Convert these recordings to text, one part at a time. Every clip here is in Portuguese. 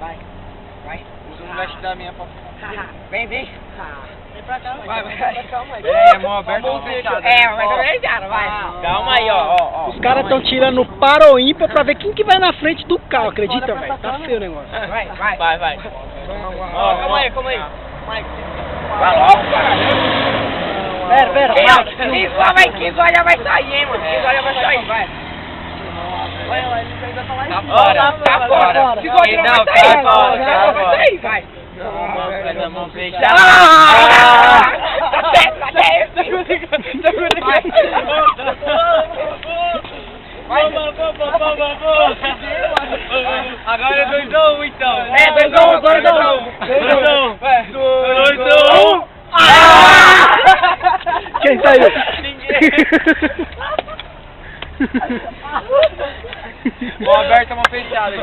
Vai. Você não vai te dar a minha pra... Vem. Vem pra cá. Vai. Calma aí. É, mão aberta ou fechada? Mas também cara, vai. Calma aí, ó. Os caras estão tirando para o ímpar pra ver quem que vai na frente do carro, acredita, velho? Tá feio o negócio. Vai. Ó, calma aí. Vai logo, cara. Pera. Quem só já vai sair, hein, mano. Quem só já vai sair, vai. Olha lá, ele ainda tá lá em cima. Tá fora. Se só já vai sair, vai. Não, mão fechada. Tá certo. Vai. Agora é 2-1, então. É, 2-1. 2-1. Quem saiu? Ninguém. Mão aberta, mão fechada.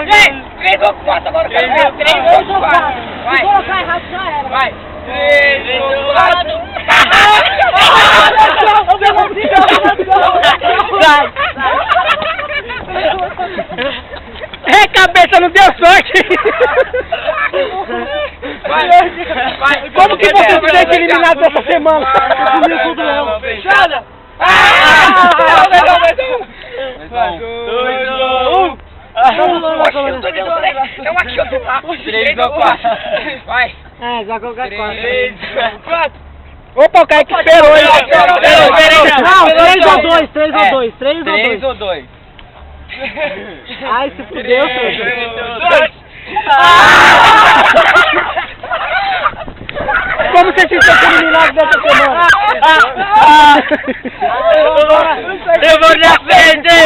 Vem, 3 ou 4 agora. 3 ou 4. Vai. Se colocar errado já era. Vai. 3 ou 4. Cabeça, não deu sorte. Vai. Como que você vai ser eliminado dessa semana? Fechada. 2-1. Não, aqui eu tô lá. 3 ou 4. Vai. Já colocar 4. 3 ou 4. Opa, o Kaique esperou, hein? Não, 3 ou 2. Ai, se fudeu, Como você se sente eliminado dessa semana? Eu vou na frente!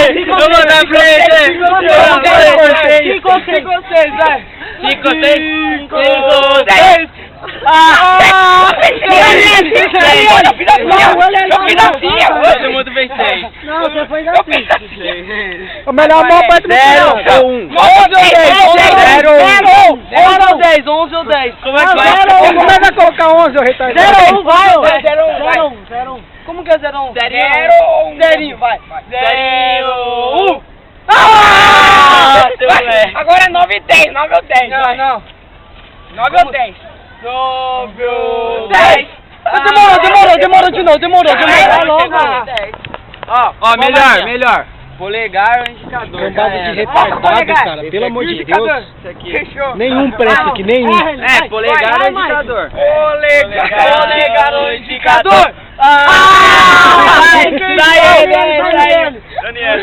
5 ou 6, vai! 5 ou 6! Todo mundo fez 6. Não, você foi assim. O melhor mão pra 0 ou 1. 11 ou 10. Como é que vai? 0 ou 1. Como é que vai colocar 11, ô retardado? 0 ou 1, vai. 0 ou 1. Como que é 0 ou 1? 0 ou 1. Zerinho, vai. 0 ou 1. Agora é 9 e 10. 9 ou 10. Não. 9 ou 10. 9 ou 10. Demorou. Vai logo. Ó, melhor. Polegar ou indicador? Cambada de retardado, cara. Pelo amor de Deus. Isso aqui. Fechou. Nenhum presta aqui, nenhum. É, polegar ou indicador? Polegar ou indicador? Daniel.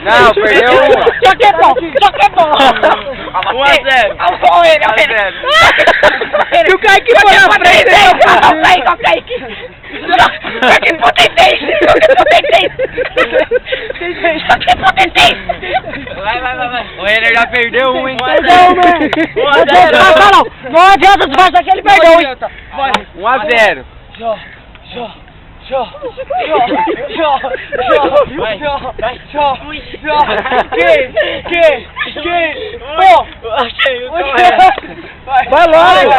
Não, perdeu 1. Só que é bom. 1 a 0. E o Kaique foi na frente. Vai. O Renner já perdeu 1, hein? Não adianta disfarçar que ele perdeu, hein? 1 a 0. Vai logo!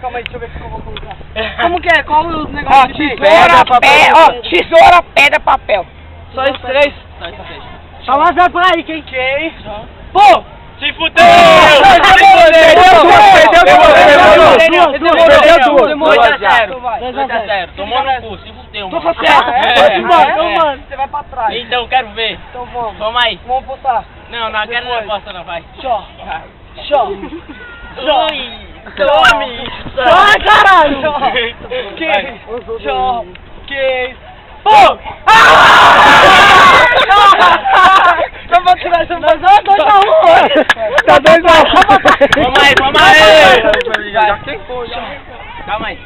Calma aí, deixa eu ver o que eu vou colocar. Como que é? Qual os negócios? Tesoura, pedra, papel. Só esses 3? Tá 1 a 0 por aí, quem? Pô! Se fudeu! Perdeu 2. 2 a 0. Tomou no cu, se fudeu. Tô certo. Mano, você vai pra trás. Então, quero ver. Então vamos. Toma aí. Vamos votar. Não, quero não aposta não, vai. Tome. Ai, caralho! Pô! Não vou tirar essa voz. 2 a 1. Tá 2 a 1. Vamos aí. Já queimou, já. Calma aí.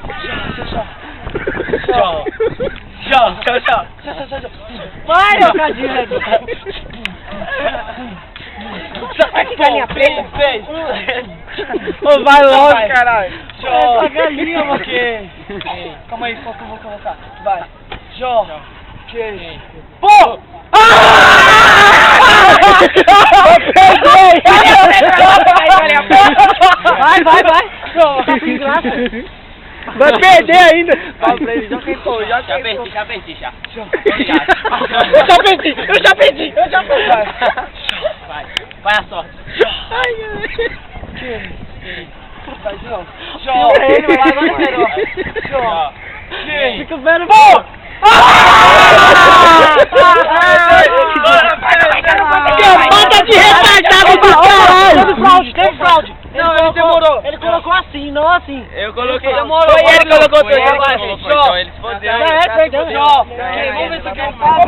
Tchau. Vai, ô Cadinho. Vai que galinha preta. Ô, vai logo, caralho. Essa galinha, mano. Calma aí, qual que eu vou colocar? Vai. Pô! Vai. Vai perder ainda. Fala pra ele, já tentou. Já perdi. Eu já perdi. Vai a sorte. Vai de novo. Fica vendo. Bota de retardado do caralho! Teve fraude! Não, ele demorou. Ele colocou assim, não assim. Eu coloquei. Demorou. Foi ele que colocou tudo. Então ele se fodeu. Perdeu. Vamos ver se eu quero falar.